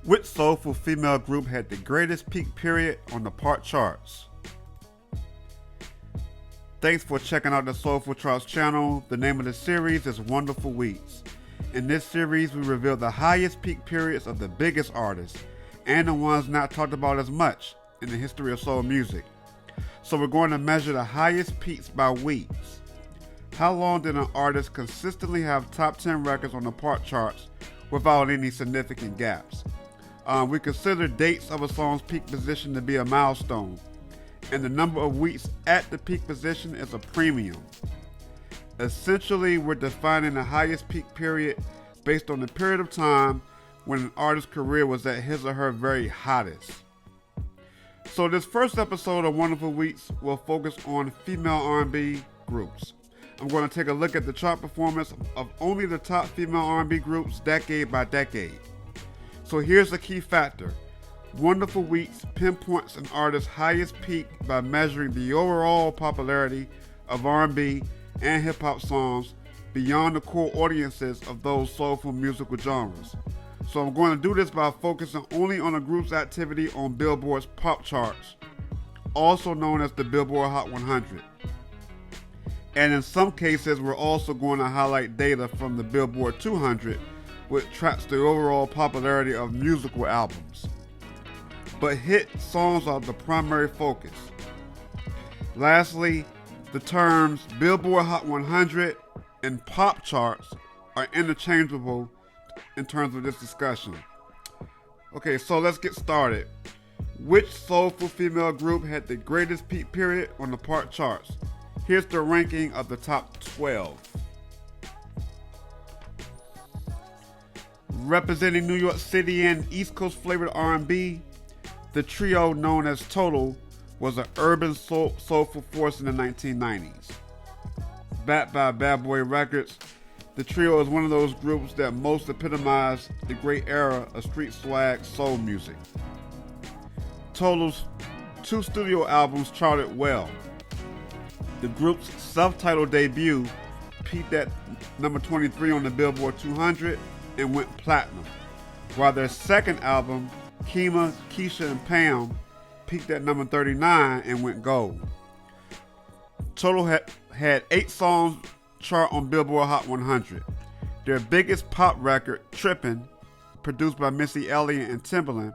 Which soulful female group had the greatest peak period on the pop charts? Thanks for checking out the Soulful Charts channel. The name of the series is Wonderful Weeks. In this series, we reveal the highest peak periods of the biggest artists and the ones not talked about as much in the history of soul music. So we're going to measure the highest peaks by weeks. How long did an artist consistently have top 10 records on the pop charts without any significant gaps? We consider dates of a song's peak position to be a milestone, and the number of weeks at the peak position is a premium. Essentially, we're defining the highest peak period based on the period of time when an artist's career was at his or her very hottest. So this first episode of Wonderful Weeks will focus on female R&B groups. I'm going to take a look at the chart performance of only the top female R&B groups decade by decade. So here's the key factor. Wonderful Weeks pinpoints an artist's highest peak by measuring the overall popularity of R&B and hip-hop songs beyond the core audiences of those soulful musical genres. So I'm going to do this by focusing only on a group's activity on Billboard's Pop Charts, also known as the Billboard Hot 100. And in some cases, we're also going to highlight data from the Billboard 200, which tracks the overall popularity of musical albums. But hit songs are the primary focus. Lastly, the terms Billboard Hot 100 and Pop Charts are interchangeable in terms of this discussion. Okay, so let's get started. Which soulful female group had the greatest peak period on the pop charts? Here's the ranking of the top 12. Representing New York City and East Coast flavored R&B, the trio known as Total was an urban soulful force in the 1990s. Backed by Bad Boy Records, the trio is one of those groups that most epitomize the great era of street swag soul music. Total's 2 studio albums charted well. The group's self-titled debut peaked at number 23 on the Billboard 200 and went platinum, while their second album, Kima, Keisha, and Pam, peaked at number 39 and went gold. Total had 8 songs chart on Billboard Hot 100. Their biggest pop record, Trippin', produced by Missy Elliott and Timbaland,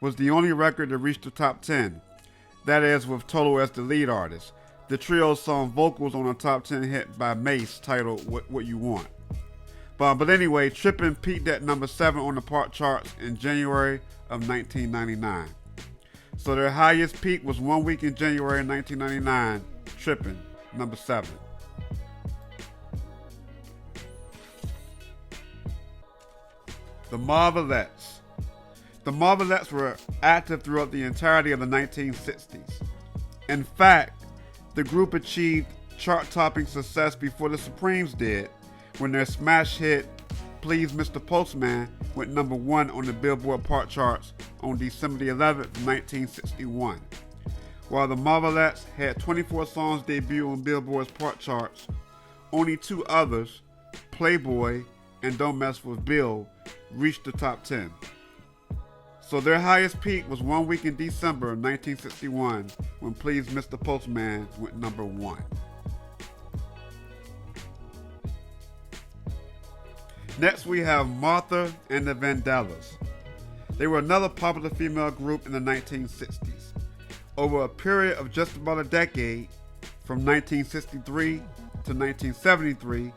was the only record to reach the top 10, that is with Total as the lead artist. The trio sung vocals on a top 10 hit by Mace titled What You Want. But anyway, Trippin' peaked at number 7 on the pop charts in January of 1999. So their highest peak was 1 week in January 1999, Trippin', number 7. The Marvelettes. The Marvelettes were active throughout the entirety of the 1960s. In fact, the group achieved chart-topping success before the Supremes did, when their smash hit, Please Mr. Postman, went number 1 on the Billboard Pop Charts on December 11th, 1961. While the Marvelettes had 24 songs debut on Billboard's Pop Charts, only 2 others, Playboy and Don't Mess With Bill, reached the top 10. So their highest peak was 1 week in December of 1961 when Please Mr. Postman went number 1. Next we have Martha and the Vandellas. They were another popular female group in the 1960s. Over a period of just about a decade, from 1963 to 1973,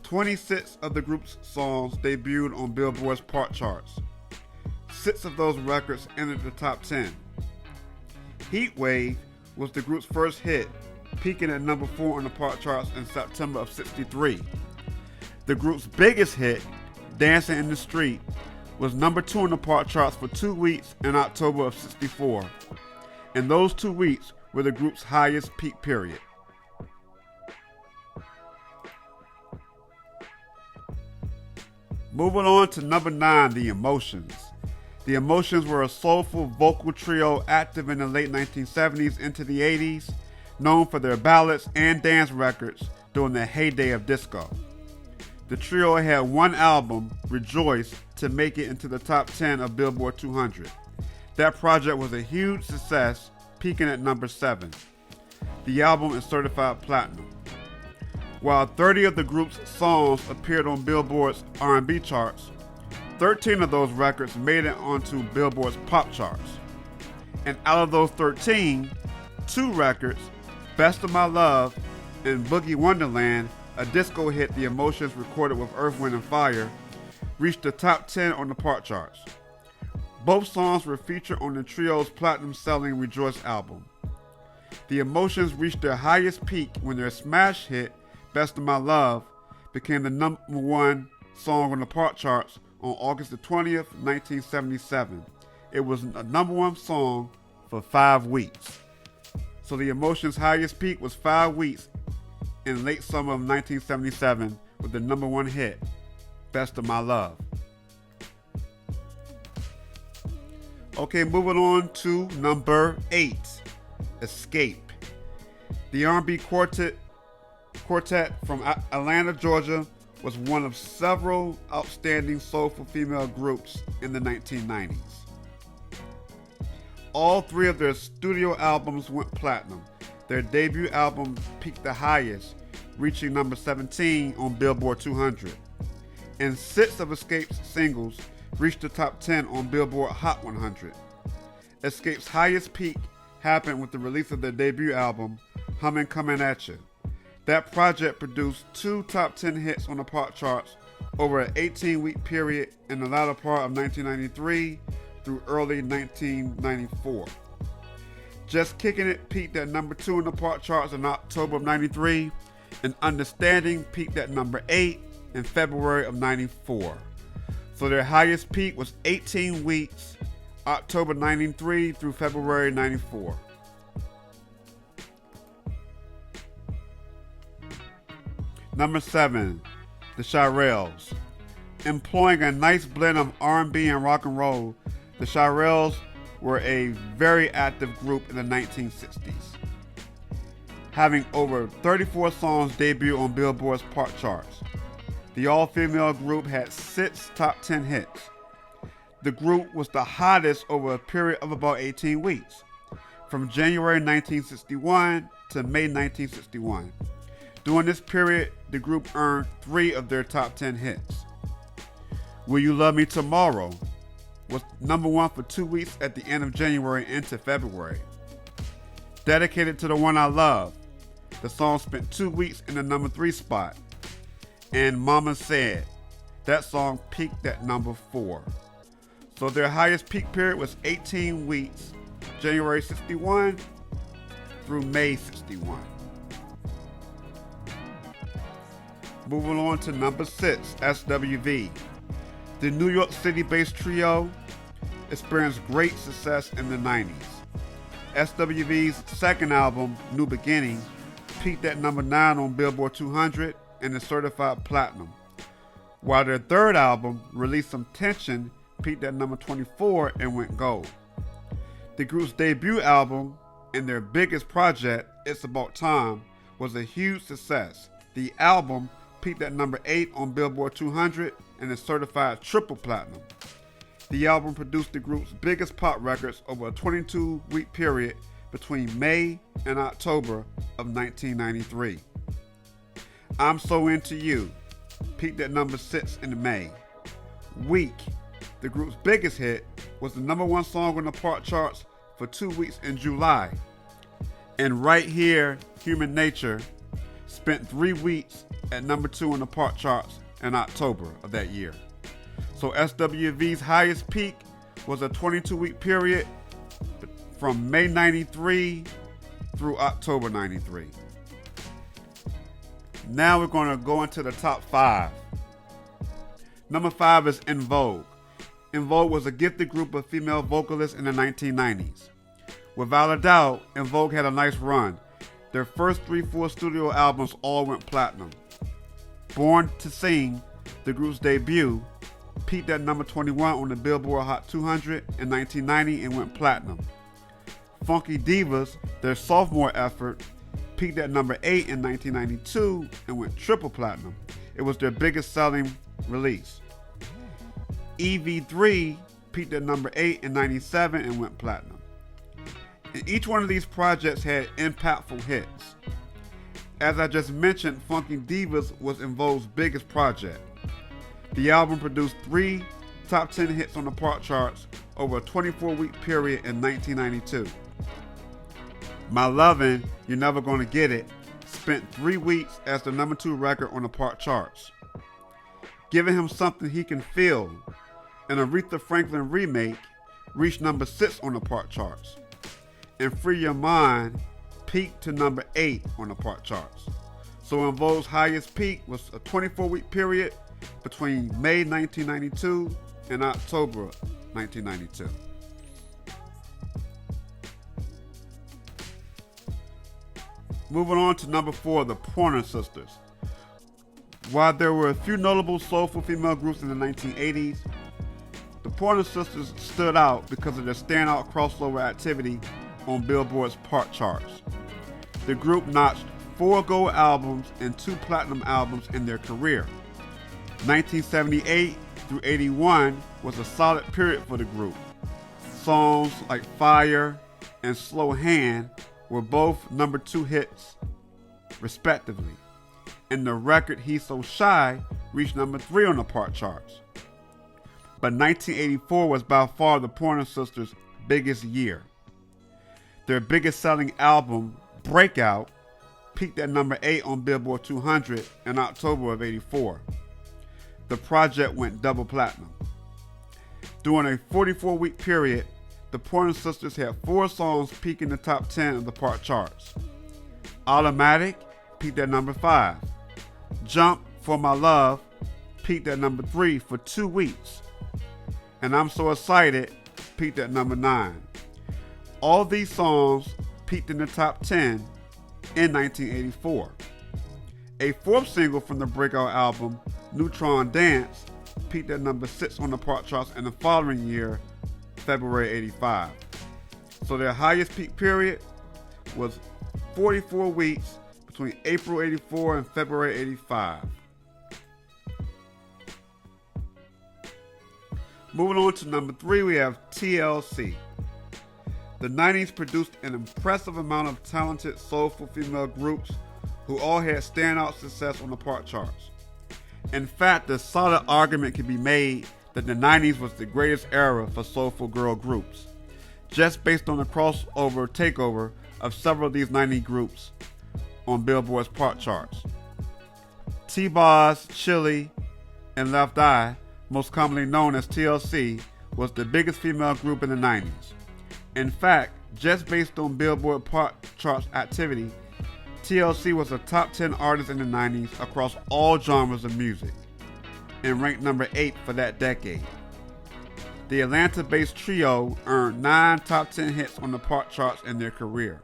26 of the group's songs debuted on Billboard's pop charts. 6 of those records entered the top 10. Heat Wave was the group's first hit, peaking at number 4 on the pop charts in September of '63. The group's biggest hit, Dancing in the Street, was number 2 on the pop charts for 2 weeks in October of '64. And those 2 weeks were the group's highest peak period. Moving on to number 9, The Emotions. The Emotions were a soulful vocal trio active in the late 1970s into the 80s, known for their ballads and dance records during the heyday of disco. The trio had one album, Rejoice, to make it into the top 10 of Billboard 200. That project was a huge success, peaking at number 7. The album is certified platinum. While 30 of the group's songs appeared on Billboard's R&B charts, 13 of those records made it onto Billboard's Pop charts. And out of those 13, 2 records, Best of My Love and Boogie Wonderland, a disco hit the Emotions recorded with Earth, Wind & Fire, reached the top 10 on the Pop charts. Both songs were featured on the trio's platinum-selling Rejoice album. The Emotions reached their highest peak when their smash hit, Best of My Love, became the number 1 song on the Pop charts on August the 20th, 1977. It was a number 1 song for 5 weeks. So the Emotions' highest peak was 5 weeks in late summer of 1977 with the number 1 hit, Best of My Love. Okay, moving on to number 8, Escape. The R&B quartet from Atlanta, Georgia was one of several outstanding soulful female groups in the 1990s. All 3 of their studio albums went platinum. Their debut album peaked the highest, reaching number 17 on Billboard 200. And 6 of Escape's singles reached the top 10 on Billboard Hot 100. Escape's highest peak happened with the release of their debut album, Hummin' Comin' At Ya. That project produced 2 top 10 hits on the Pop charts over an 18-week period in the latter part of 1993 through early 1994. Just Kicking It peaked at number 2 in the Pop charts in October of 93, and Understanding peaked at number 8 in February of 94. So their highest peak was 18 weeks, October 93 through February 94. Number 7, the Charelles. Employing a nice blend of R&B and rock and roll, the Charelles were a very active group in the 1960s, having over 34 songs debut on Billboard's Pop charts. The all-female group had 6 top 10 hits. The group was the hottest over a period of about 18 weeks, from January 1961 to May 1961. During this period, the group earned 3 of their top 10 hits. Will You Love Me Tomorrow was number 1 for 2 weeks at the end of January into February. Dedicated to the One I Love, the song spent 2 weeks in the number 3 spot. And Mama Said, that song peaked at number 4. So their highest peak period was 18 weeks, January 61 through May 61. Moving on to number 6, SWV. The New York City-based trio experienced great success in the 90s. SWV's second album, New Beginning, peaked at number 9 on Billboard 200 and is certified platinum, while their third album, Release Some Tension, peaked at number 24 and went gold. The group's debut album and their biggest project, It's About Time, was a huge success. The album peaked at number 8 on Billboard 200 and is certified triple platinum. The album produced the group's biggest pop records over a 22-week period between May and October of 1993. I'm So Into You peaked at number 6 in May. Weak, the group's biggest hit, was the number 1 song on the Pop charts for 2 weeks in July. And Right Here, Human Nature, spent 3 weeks at number 2 on the Pop charts in October of that year. So SWV's highest peak was a 22-week period from May 93 through October 93. Now we're going to go into the top 5. Number 5 is En Vogue. En Vogue was a gifted group of female vocalists in the 1990s. Without a doubt, En Vogue had a nice run. Their first 3 full studio albums all went platinum. Born to Sing, the group's debut, peaked at number 21 on the Billboard Hot 200 in 1990 and went platinum. Funky Divas, their sophomore effort, peaked at number 8 in 1992 and went triple platinum. it was their biggest selling release. EV3 peaked at number 8 in 97 and went platinum. And each one of these projects had impactful hits. As I just mentioned, Funky Divas was En Vogue's biggest project. The album produced 3 top 10 hits on the pop charts over a 24-week period in 1992. My Lovin', You're Never Gonna Get It spent 3 weeks as the number 2 record on the pop charts. Giving Him Something He Can Feel, an Aretha Franklin remake, reached number 6 on the pop charts. And Free Your Mind peaked to number 8 on the pop charts. So En Vogue's highest peak was a 24-week period between May 1992 and October 1992. Moving on to number 4, the Pointer Sisters. While there were a few notable soulful female groups in the 1980s, the Pointer Sisters stood out because of their standout crossover activity on Billboard's pop charts. The group notched 4 gold albums and 2 platinum albums in their career. 1978 through 81 was a solid period for the group. Songs like Fire and Slow Hand were both number 2 hits, respectively. And the record He's So Shy reached number 3 on the pop charts. But 1984 was by far the Pointer Sisters' biggest year. Their biggest selling album, Breakout, peaked at number 8 on Billboard 200 in October of 84. The project went double platinum. During a 44-week period, the Pointer Sisters had 4 songs peak in the top 10 of the pop charts. Automatic peaked at number 5. Jump For My Love peaked at number 3 for 2 weeks. And I'm So Excited peaked at number 9. All these songs peaked in the top 10 in 1984. A 4th single from the breakout album, Neutron Dance, peaked at number 6 on the pop charts in the following year, February 85. So their highest peak period was 44 weeks between April 84 and February 85. Moving on to number 3, we have TLC. The 90s produced an impressive amount of talented soulful female groups who all had standout success on the pop charts. In fact, a solid argument can be made that the 90s was the greatest era for soulful girl groups, just based on the crossover takeover of several of these 90 groups on Billboard's pop charts. T-Boz, Chili, and Left Eye, most commonly known as TLC, was the biggest female group in the 90s. In fact, just based on Billboard Pop Charts activity, TLC was a top 10 artist in the 90s across all genres of music, and ranked number 8 for that decade. The Atlanta-based trio earned 9 top 10 hits on the pop charts in their career.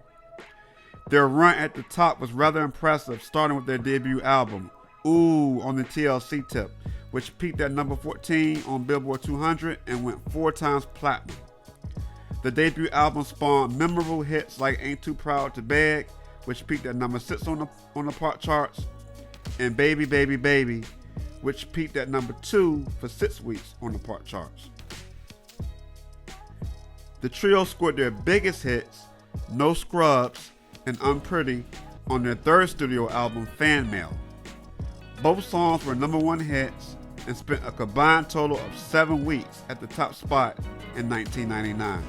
Their run at the top was rather impressive, starting with their debut album, Ooh, on the TLC tip, which peaked at number 14 on Billboard 200 and went 4 times platinum. The debut album spawned memorable hits like Ain't Too Proud to Beg, which peaked at number 6 on the pop charts, and Baby Baby Baby, which peaked at number 2 for 6 weeks on the pop charts. The trio scored their biggest hits, No Scrubs and Unpretty, on their 3rd studio album, Fan Mail. Both songs were number 1 hits and spent a combined total of 7 weeks at the top spot in 1999.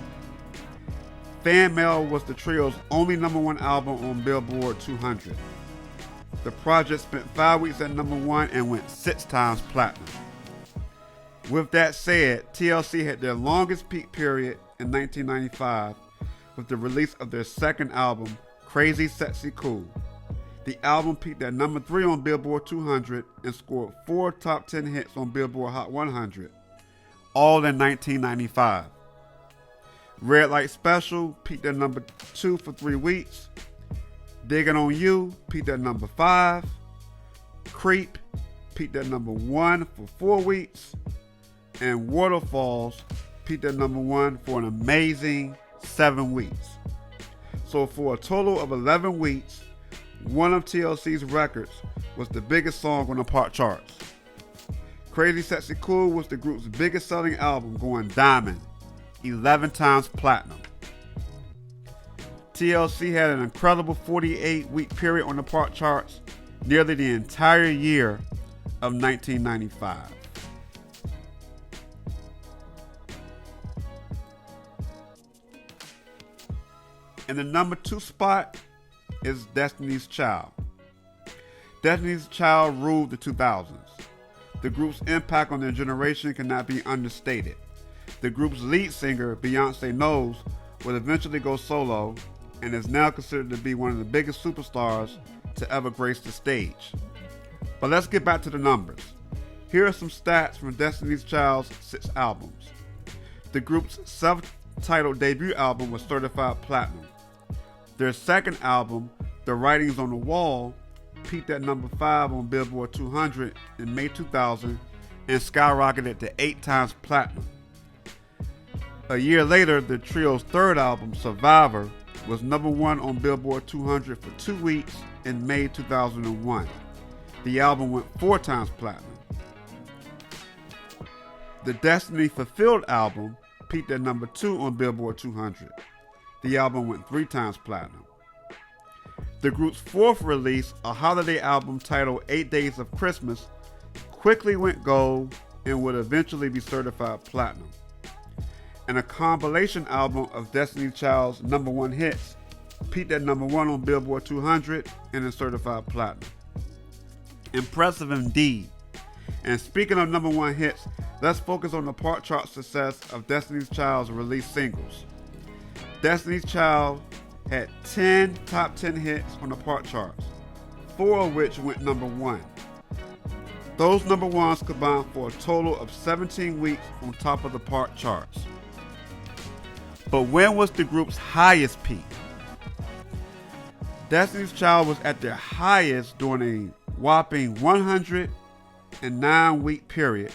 Fan Mail was the trio's only number 1 album on Billboard 200. The project spent 5 weeks at number 1 and went 6 times platinum. With that said, TLC had their longest peak period in 1995 with the release of their 2nd album, Crazy Sexy Cool. The album peaked at number 3 on Billboard 200 and scored 4 top 10 hits on Billboard Hot 100, all in 1995. Red Light Special peaked at number 2 for 3 weeks. Digging on You peaked at number 5. Creep peaked at number 1 for 4 weeks. And Waterfalls peaked at number 1 for an amazing 7 weeks. So for a total of 11 weeks, one of TLC's records was the biggest song on the pop charts. Crazy Sexy Cool was the group's biggest selling album, going diamond, 11 times platinum. TLC had an incredible 48-week period on the pop charts, nearly the entire year of 1995. In the number 2 spot is Destiny's Child. Destiny's Child ruled the 2000s. The group's impact on their generation cannot be understated. The group's lead singer, Beyonce Knowles, would eventually go solo and is now considered to be one of the biggest superstars to ever grace the stage. But let's get back to the numbers. Here are some stats from Destiny's Child's 6 albums. The group's self-titled debut album was certified platinum. Their second album, The Writings on the Wall, peaked at number 5 on Billboard 200 in May 2000 and skyrocketed to 8 times platinum. A year later, the trio's third album, Survivor, was number 1 on Billboard 200 for 2 weeks in May 2001. The album went 4 times platinum. The Destiny Fulfilled album peaked at number 2 on Billboard 200. The album went 3 times platinum. The group's fourth release, a holiday album titled 8 Days of Christmas, quickly went gold and would eventually be certified platinum. And a compilation album of Destiny's Child's number 1 hits peaked at number 1 on Billboard 200 and is certified platinum. Impressive indeed. And speaking of number 1 hits, let's focus on the pop chart success of Destiny's Child's released singles. Destiny's Child had 10 top 10 hits on the pop charts, 4 of which went number 1. Those number 1s combined for a total of 17 weeks on top of the pop charts. But when was the group's highest peak? Destiny's Child was at their highest during a whopping 109-week period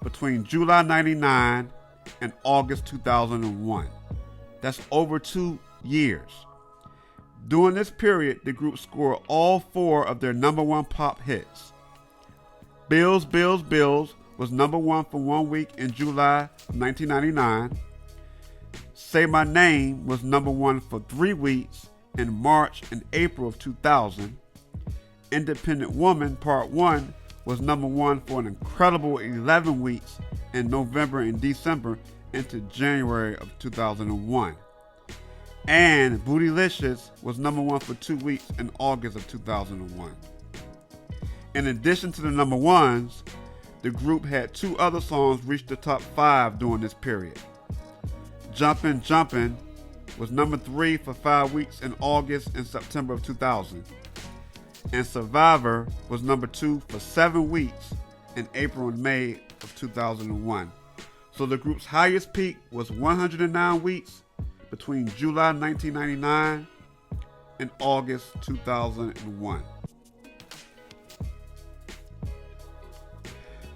between July 1999 and August 2001. That's over 2 years. During this period, the group scored all 4 of their number 1 pop hits. Bills, Bills, Bills was number 1 for 1 week in July 1999. Say My Name was number 1 for 3 weeks in March and April of 2000. Independent Woman Part 1 was number 1 for an incredible 11 weeks in November and December into January of 2001. And Bootylicious was number 1 for 2 weeks in August of 2001. In addition to the number 1s, the group had 2 other songs reach the top 5 during this period. Jumpin' Jumpin' was number 3 for 5 weeks in August and September of 2000. And Survivor was number 2 for 7 weeks in April and May of 2001. So the group's highest peak was 109 weeks between July 1999 and August 2001.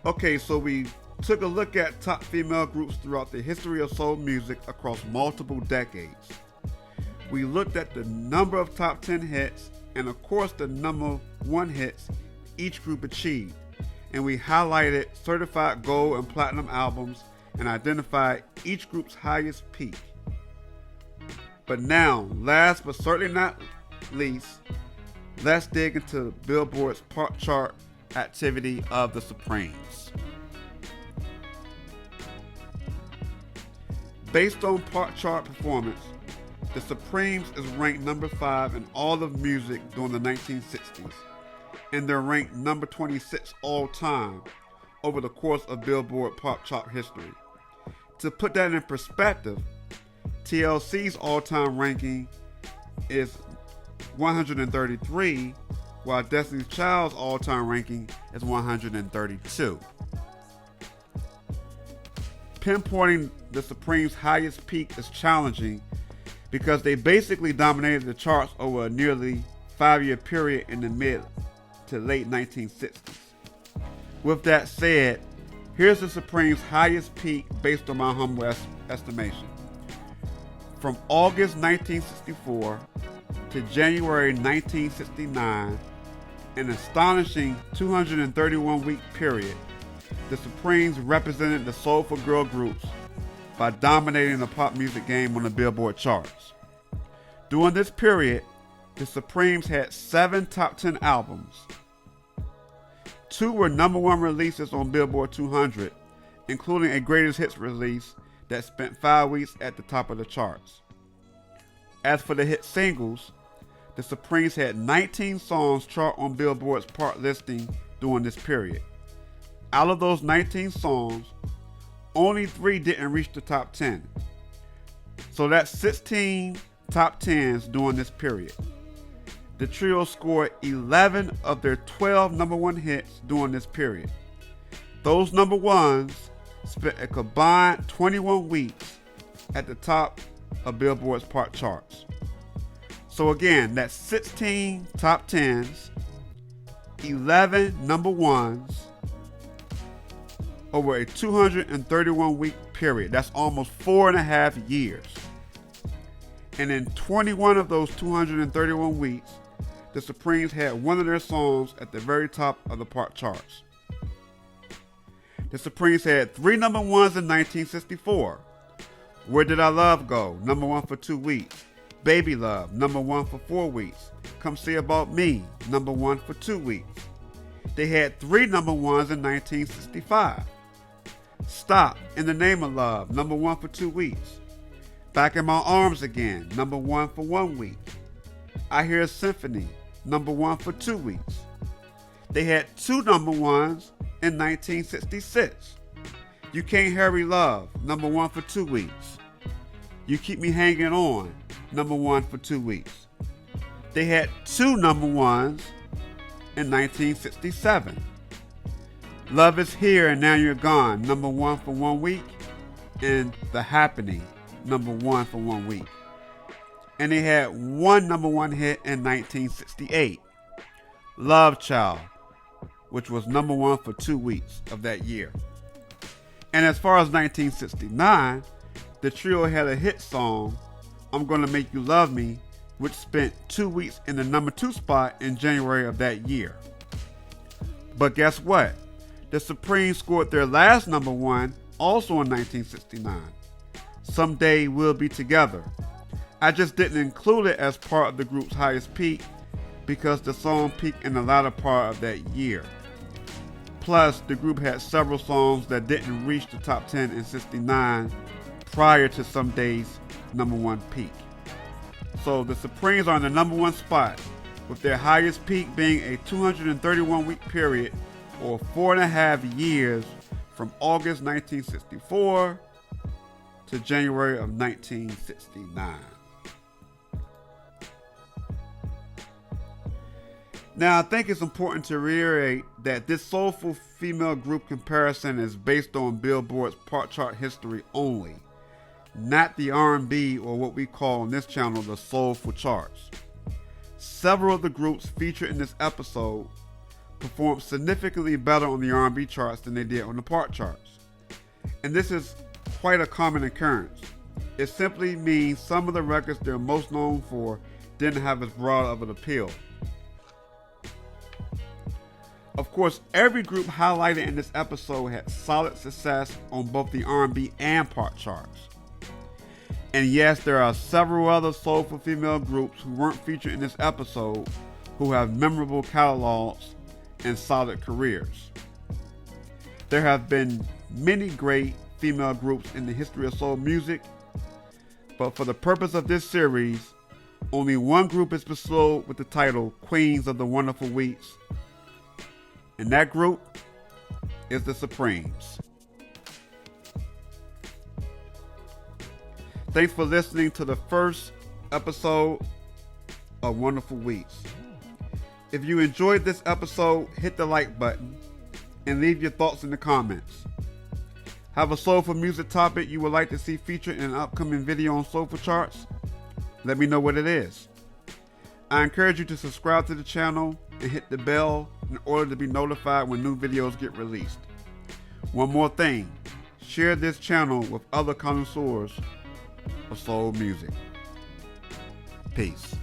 Okay, so we took a look at top female groups throughout the history of soul music across multiple decades. We looked at the number of top 10 hits and of course the number 1 hits each group achieved. And we highlighted certified gold and platinum albums and identified each group's highest peak. But now, last but certainly not least, let's dig into Billboard's pop chart activity of the Supremes. Based on pop chart performance, the Supremes is ranked number 5 in all of music during the 1960s, and they're ranked number 26 all time over the course of Billboard Pop Chart history. To put that in perspective, TLC's all-time ranking is 133, while Destiny's Child's all-time ranking is 132. Pinpointing the Supremes' highest peak is challenging because they basically dominated the charts over a nearly 5-year period in the mid to late 1960s. With that said, here's the Supremes' highest peak based on my humble estimation. From August 1964 to January 1969, an astonishing 231-week period, the Supremes represented the soulful girl groups by dominating the pop music game on the Billboard Charts. During this period, the Supremes had 7 top 10 albums. 2 were number 1 releases on Billboard 200, including a greatest hits release that spent 5 weeks at the top of the charts. As for the hit singles, the Supremes had 19 songs chart on Billboard's part listing during this period. Out of those 19 songs, only 3 didn't reach the top 10. So that's 16 top 10s during this period. The trio scored 11 of their 12 number 1 hits during this period. Those number 1s spent a combined 21 weeks at the top of Billboard's part charts. So again, that's 16 top 10s, 11 number 1s over a 231-week period. That's almost 4.5 years. And in 21 of those 231 weeks, the Supremes had one of their songs at the very top of the part charts. The Supremes had 3 number 1s in 1964. Where Did Our Love Go? Number 1 for 2 weeks. Baby Love, number 1 for 4 weeks. Come See About Me, number 1 for 2 weeks. They had 3 number 1s in 1965. Stop, In the Name of Love, number 1 for 2 weeks. Back in My Arms Again, number 1 for 1 week. I Hear a Symphony, number 1 for 2 weeks. They had 2 number 1s in 1966. You Can't Hurry Love, number 1 for 2 weeks. You Keep Me Hanging On, number 1 for 2 weeks. They had 2 number 1s in 1967. Love Is Here and Now You're Gone, number 1 for 1 week. And The Happening, number 1 for 1 week. And they had 1 number 1 hit in 1968. Love Child, which was number 1 for 2 weeks of that year. And as far as 1969, the trio had a hit song, I'm Gonna Make You Love Me, which spent 2 weeks in the number 2 spot in January of that year. But guess what? The Supremes scored their last number 1 also in 1969. Someday We'll Be Together. I just didn't include it as part of the group's highest peak because the song peaked in the latter part of that year. Plus, the group had several songs that didn't reach the top 10 in 69 prior to Someday's number 1 peak. So the Supremes are in the number 1 spot, with their highest peak being a 231-week period, or 4.5 years, from August 1964 to January of 1969. Now, I think it's important to reiterate that this soulful female group comparison is based on Billboard's part chart history only, not the R&B or what we call on this channel the Soulful Charts. Several of the groups featured in this episode performed significantly better on the R&B charts than they did on the part charts. And this is quite a common occurrence. It simply means some of the records they're most known for didn't have as broad of an appeal. Of course, every group highlighted in this episode had solid success on both the R&B and part charts. And yes, there are several other soulful female groups who weren't featured in this episode who have memorable catalogs and solid careers. There have been many great female groups in the history of soul music, but for the purpose of this series, only one group is bestowed with the title Queens of the Wonderful Weeks, and that group is the Supremes. Thanks for listening to the first episode of Wonderful Weeks. If you enjoyed this episode, hit the like button and leave your thoughts in the comments. Have a soulful music topic you would like to see featured in an upcoming video on Soulful Charts? Let me know what it is. I encourage you to subscribe to the channel and hit the bell in order to be notified when new videos get released. One more thing, share this channel with other connoisseurs of soul music. Peace.